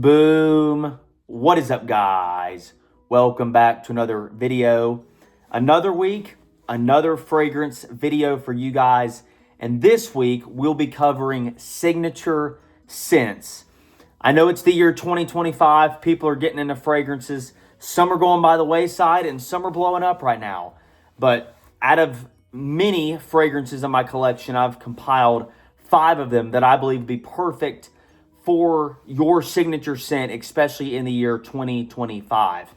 Boom. What is up, guys? Welcome back to another video. Another week, another fragrance video for you guys. And this week, we'll be covering signature scents. I know it's the year 2025. People are getting into fragrances. Some are going by the wayside and some are blowing up right now. But out of many fragrances in my collection, I've compiled 5 of them that I believe would be perfect for your signature scent, especially in the year 2025.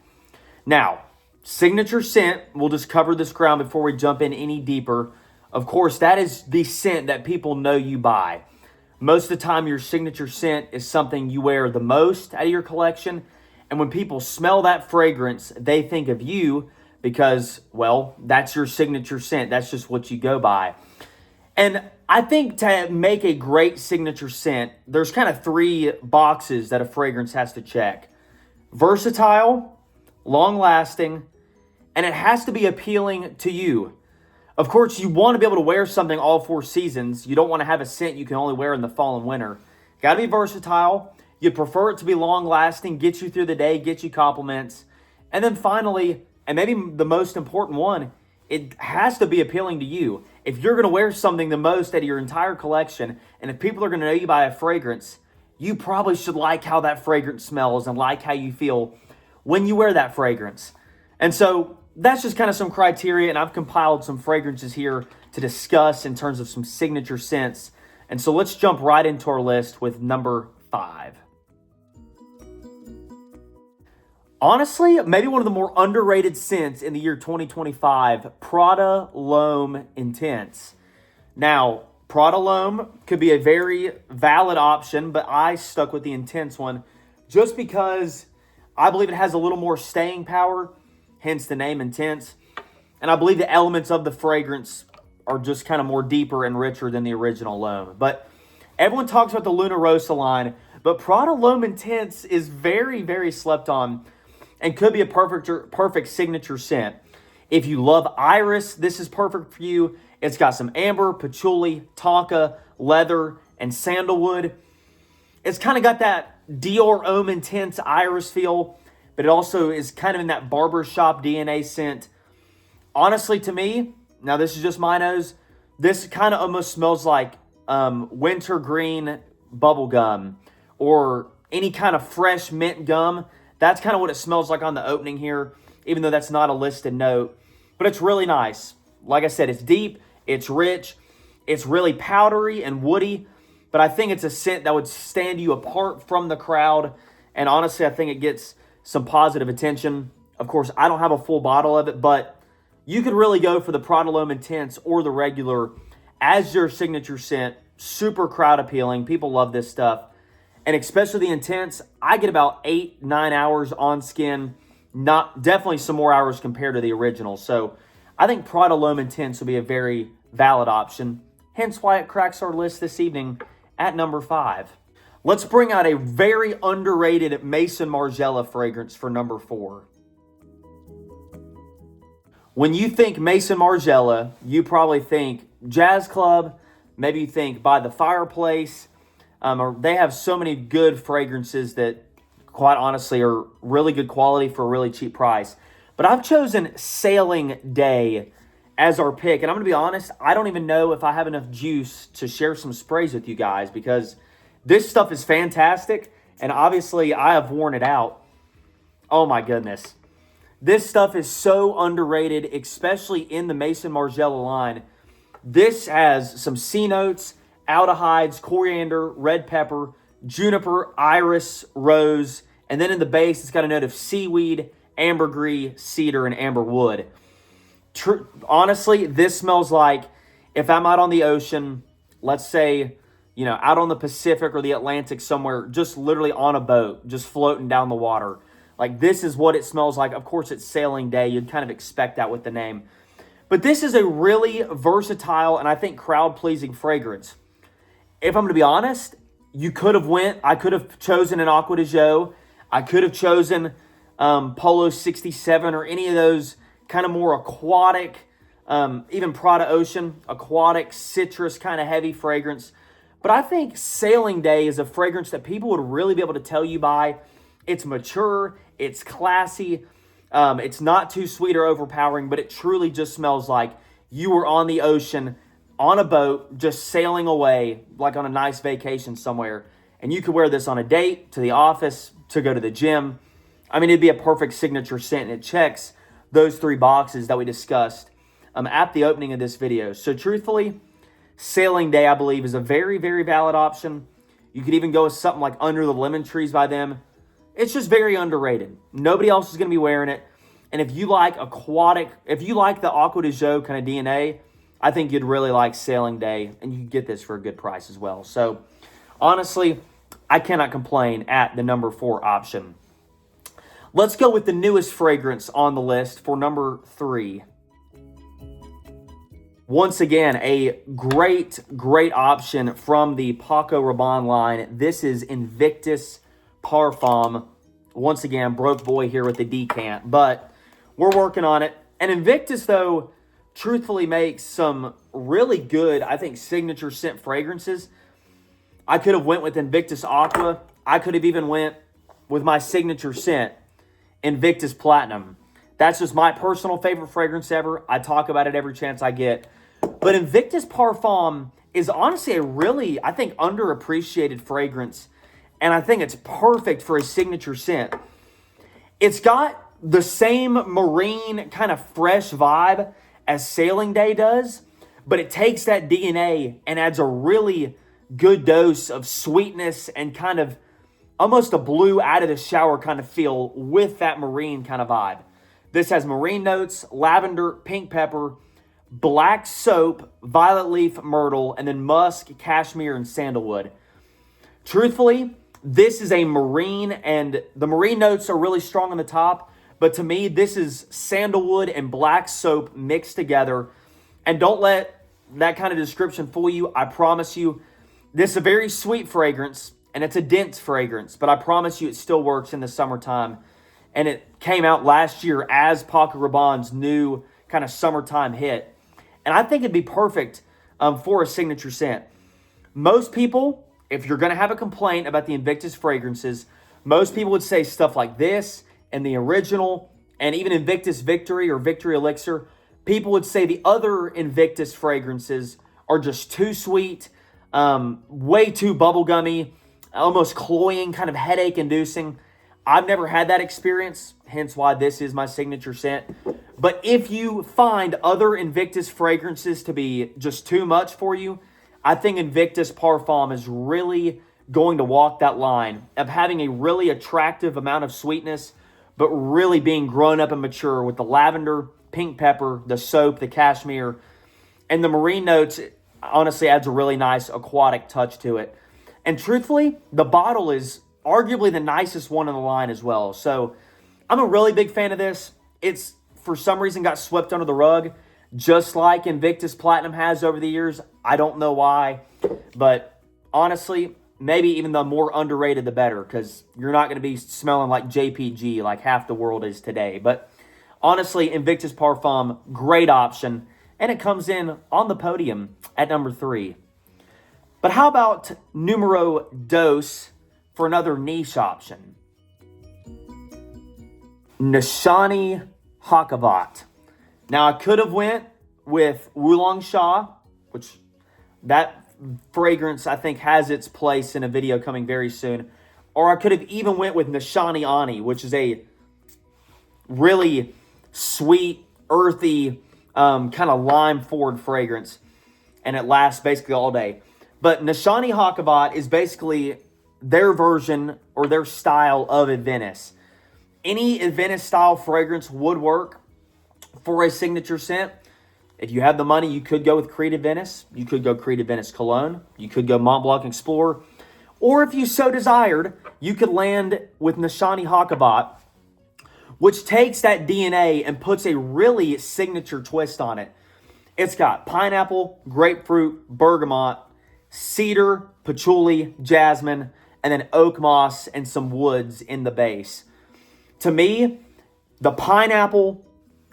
Now, signature scent, we'll just cover this ground before we jump in any deeper. Of course, that is the scent that people know you by. Most of the time, your signature scent is something you wear the most out of your collection. And when people smell that fragrance, they think of you because, well, that's your signature scent. That's just what you go by. And I think to make a great signature scent, there's kind of 3 boxes that a fragrance has to check. Versatile, long-lasting, and it has to be appealing to you. Of course, you want to be able to wear something all 4 seasons. You don't want to have a scent you can only wear in the fall and winter. Got to be versatile. You'd prefer it to be long-lasting, get you through the day, get you compliments. And then finally, and maybe the most important one, it has to be appealing to you. If you're going to wear something the most out of your entire collection, and if people are going to know you by a fragrance, you probably should like how that fragrance smells and like how you feel when you wear that fragrance. And so that's just kind of some criteria, and I've compiled some fragrances here to discuss in terms of some signature scents. And so let's jump right into our list with number 5. Honestly, maybe one of the more underrated scents in the year 2025, Prada L'Homme Intense. Now, Prada L'Homme could be a very valid option, but I stuck with the Intense one just because I believe it has a little more staying power, hence the name Intense. And I believe the elements of the fragrance are just kind of more deeper and richer than the original L'Homme. But everyone talks about the Luna Rossa line, but Prada L'Homme Intense is very, very slept on and could be a perfect signature scent. If you love iris, this is perfect for you. It's got some amber, patchouli, tonka, leather, and sandalwood. It's kind of got that Dior Homme Intense iris feel, but it also is kind of in that barbershop DNA scent. Honestly, to me, now this is just my nose, this kind of almost smells like wintergreen bubble gum or any kind of fresh mint gum. That's kind of what it smells like on the opening here, even though that's not a listed note. But it's really nice. Like I said, it's deep, it's rich, it's really powdery and woody, but I think it's a scent that would stand you apart from the crowd. And honestly, I think it gets some positive attention. Of course, I don't have a full bottle of it, but you could really go for the Prada L'Homme Intense or the regular as your signature scent. Super crowd appealing. People love this stuff. And especially the Intense, I get about 8-9 hours on skin. Definitely some more hours compared to the original. So I think Prada L'Homme Intense will be a very valid option. Hence why it cracks our list this evening at number 5. Let's bring out a very underrated Maison Margiela fragrance for number 4. When you think Maison Margiela, you probably think Jazz Club. Maybe you think By the Fireplace. Or they have so many good fragrances that, quite honestly, are really good quality for a really cheap price. But I've chosen Sailing Day as our pick. And I'm going to be honest, I don't even know if I have enough juice to share some sprays with you guys because this stuff is fantastic. And obviously, I have worn it out. Oh my goodness. This stuff is so underrated, especially in the Maison Margiela line. This has some C notes, aldehydes, coriander, red pepper, juniper, iris, rose, and then in the base, it's got a note of seaweed, ambergris, cedar, and amber wood. Honestly, this smells like if I'm out on the ocean, let's say, out on the Pacific or the Atlantic somewhere, just literally on a boat, just floating down the water. Like, this is what it smells like. Of course, it's Sailing Day. You'd kind of expect that with the name. But this is a really versatile and I think crowd-pleasing fragrance. If I'm going to be honest, I could have chosen an Acqua di Gio. I could have chosen Polo 67 or any of those kind of more aquatic, even Prada Ocean, aquatic, citrus kind of heavy fragrance. But I think Sailing Day is a fragrance that people would really be able to tell you by. It's mature, it's classy, it's not too sweet or overpowering, but it truly just smells like you were on the ocean, on a boat, just sailing away, like on a nice vacation somewhere. And you could wear this on a date, to the office, to go to the gym. I mean, it'd be a perfect signature scent, and it checks those 3 boxes that we discussed at the opening of this video. So truthfully, Sailing Day, I believe, is a very, very valid option. You could even go with something like Under the Lemon Trees by them. It's just very underrated. Nobody else is going to be wearing it. And if you like if you like the Acqua di Gio kind of DNA, I think you'd really like Sailing Day, and you can get this for a good price as well. So honestly, I cannot complain at the number 4 option. Let's go with the newest fragrance on the list for number 3. Once again, a great option from the Paco Rabanne line. This is Invictus Parfum. Once again, broke boy here with the decant, but we're working on it. And Invictus, though, truthfully makes some really good, I think, signature scent fragrances. I could have went with Invictus Aqua. I could have even went with my signature scent, Invictus Platinum. That's just my personal favorite fragrance ever. I talk about it every chance I get. But Invictus Parfum is honestly a really, I think, underappreciated fragrance. And I think it's perfect for a signature scent. It's got the same marine kind of fresh vibe as Sailing Day does, but it takes that DNA and adds a really good dose of sweetness and kind of almost a blue out of the shower kind of feel with that marine kind of vibe. This has marine notes, lavender, pink pepper, black soap, violet leaf, myrtle, and then musk, cashmere, and sandalwood. Truthfully, this is a marine, and the marine notes are really strong on the top, but to me, this is sandalwood and black soap mixed together. And don't let that kind of description fool you. I promise you, this is a very sweet fragrance, and it's a dense fragrance, but I promise you it still works in the summertime. And it came out last year as Paco Rabanne's new kind of summertime hit. And I think it'd be perfect for a signature scent. Most people, if you're going to have a complaint about the Invictus fragrances, most people would say stuff like this and the original and even Invictus Victory or Victory Elixir. People would say the other Invictus fragrances are just too sweet, way too bubblegummy, almost cloying, kind of headache-inducing. I've never had that experience, hence why this is my signature scent. But if you find other Invictus fragrances to be just too much for you, I think Invictus Parfum is really going to walk that line of having a really attractive amount of sweetness, but really being grown up and mature with the lavender, pink pepper, the soap, the cashmere, and the marine notes. Honestly, adds a really nice aquatic touch to it. And truthfully, the bottle is arguably the nicest one in the line as well. So I'm a really big fan of this. It's, for some reason, got swept under the rug, just like Invictus Platinum has over the years. I don't know why, but honestly, maybe even the more underrated, the better, because you're not going to be smelling like JPG like half the world is today. But honestly, Invictus Parfum, great option, and it comes in on the podium at number 3. But how about numero dos for another niche option? Nishani Hakavat. Now, I could have went with Wulong Sha, which that fragrance, I think, has its place in a video coming very soon. Or I could have even went with Nishani Ani, which is a really sweet, earthy, kind of lime-forward fragrance. And it lasts basically all day. But Nishani Hakavat is basically their version or their style of Adventus. Any Adventus style fragrance would work for a signature scent. If you have the money, you could go with Creed Adventus. You could go Creed Adventus Cologne. You could go Mont Blanc Explorer. Or if you so desired, you could land with Nishani Hakavat, which takes that DNA and puts a really signature twist on it. It's got pineapple, grapefruit, bergamot, cedar, patchouli, jasmine, and then oak moss and some woods in the base. To me, the pineapple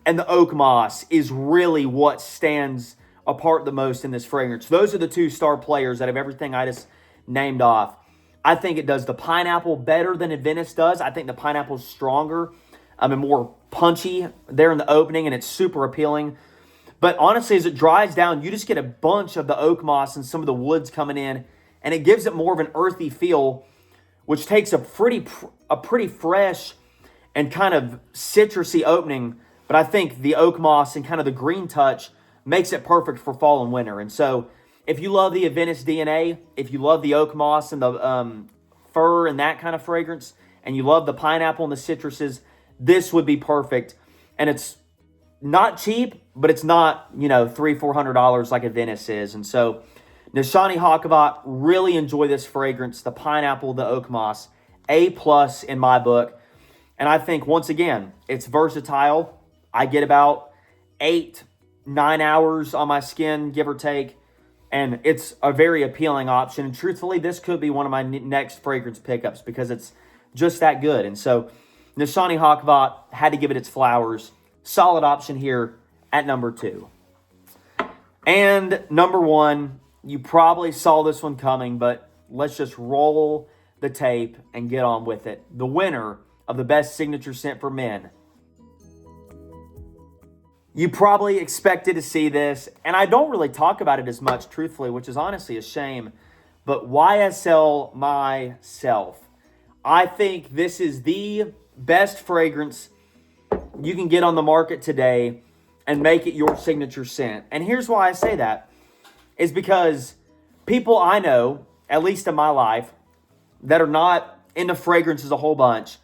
and the oak moss is really what stands apart the most in this fragrance. Those are the two star players out of everything I just named off. I think it does the pineapple better than Adventist does. I think the pineapple's stronger and more punchy there in the opening, and it's super appealing. But honestly, as it dries down, you just get a bunch of the oak moss and some of the woods coming in, and it gives it more of an earthy feel, which takes a pretty fresh and kind of citrusy opening. But I think the oak moss and kind of the green touch makes it perfect for fall and winter. And so if you love the Adventist DNA, if you love the oak moss and the fir and that kind of fragrance, and you love the pineapple and the citruses, this would be perfect. And it's not cheap, but it's not, $300-$400 like Adventist is. And so Nishani Hakkavat, really enjoy this fragrance, the pineapple, the oak moss, A+ in my book. And I think, once again, it's versatile. I get about 8-9 hours on my skin, give or take. And it's a very appealing option. And truthfully, this could be one of my next fragrance pickups because it's just that good. And so Nishani Hakkavat, had to give it its flowers. Solid option here at number 2. And number 1, you probably saw this one coming, but let's just roll the tape and get on with it. The winner of the best signature scent for men. You probably expected to see this, and I don't really talk about it as much, truthfully, which is honestly a shame, but YSL Myself. I think this is the best fragrance you can get on the market today and make it your signature scent. And here's why I say that, is because people I know, at least in my life, that are not into fragrances a whole bunch,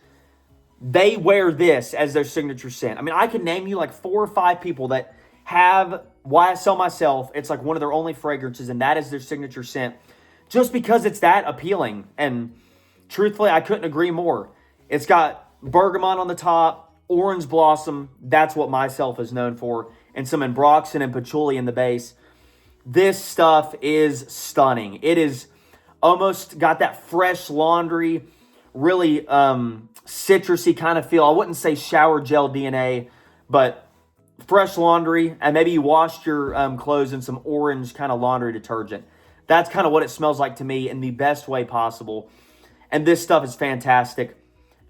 they wear this as their signature scent. I mean, I can name you like 4 or 5 people that have YSL Myself. It's like one of their only fragrances, and that is their signature scent, just because it's that appealing. And truthfully, I couldn't agree more. It's got bergamot on the top, orange blossom. That's what Myself is known for, and some ambroxan and patchouli in the base. This stuff is stunning. It is almost got that fresh laundry, really citrusy kind of feel. I wouldn't say shower gel DNA, but fresh laundry, and maybe you washed your clothes in some orange kind of laundry detergent. That's kind of what it smells like to me in the best way possible. And this stuff is fantastic.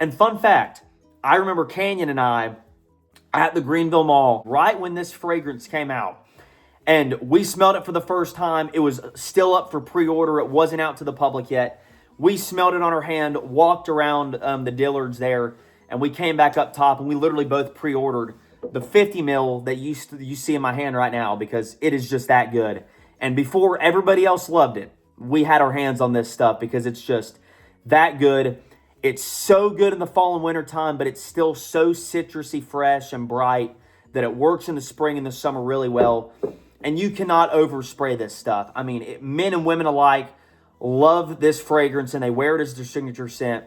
And fun fact, I remember Canyon and I at the Greenville Mall right when this fragrance came out. And we smelled it for the first time. It was still up for pre-order. It wasn't out to the public yet. We smelled it on our hand, walked around the Dillards there, and we came back up top, and we literally both pre-ordered the 50 mil that you see in my hand right now, because it is just that good. And before everybody else loved it, we had our hands on this stuff because it's just that good. It's so good in the fall and winter time, but it's still so citrusy, fresh, and bright that it works in the spring and the summer really well. And you cannot overspray this stuff. I mean, men and women alike love this fragrance, and they wear it as their signature scent.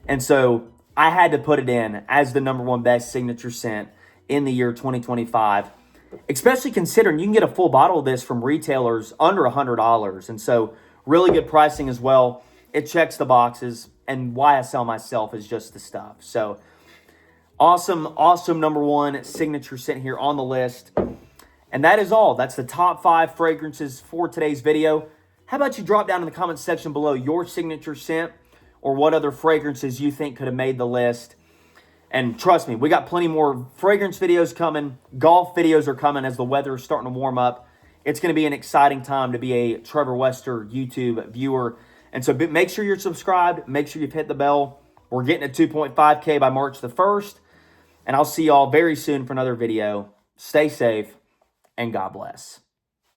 And so I had to put it in as the number 1 best signature scent in the year 2025, especially considering you can get a full bottle of this from retailers under $100. And so really good pricing as well. It checks the boxes, and YSL Myself is just the stuff. So awesome number 1 signature scent here on the list. And that is all. That's the top 5 fragrances for today's video. How about you drop down in the comments section below your signature scent, or what other fragrances you think could have made the list. And trust me, we got plenty more fragrance videos coming. Golf videos are coming as the weather is starting to warm up. It's going to be an exciting time to be a Trevor Wester YouTube viewer. And so make sure you're subscribed. Make sure you've hit the bell. We're getting at 2.5K by March the 1st. And I'll see y'all very soon for another video. Stay safe, and God bless.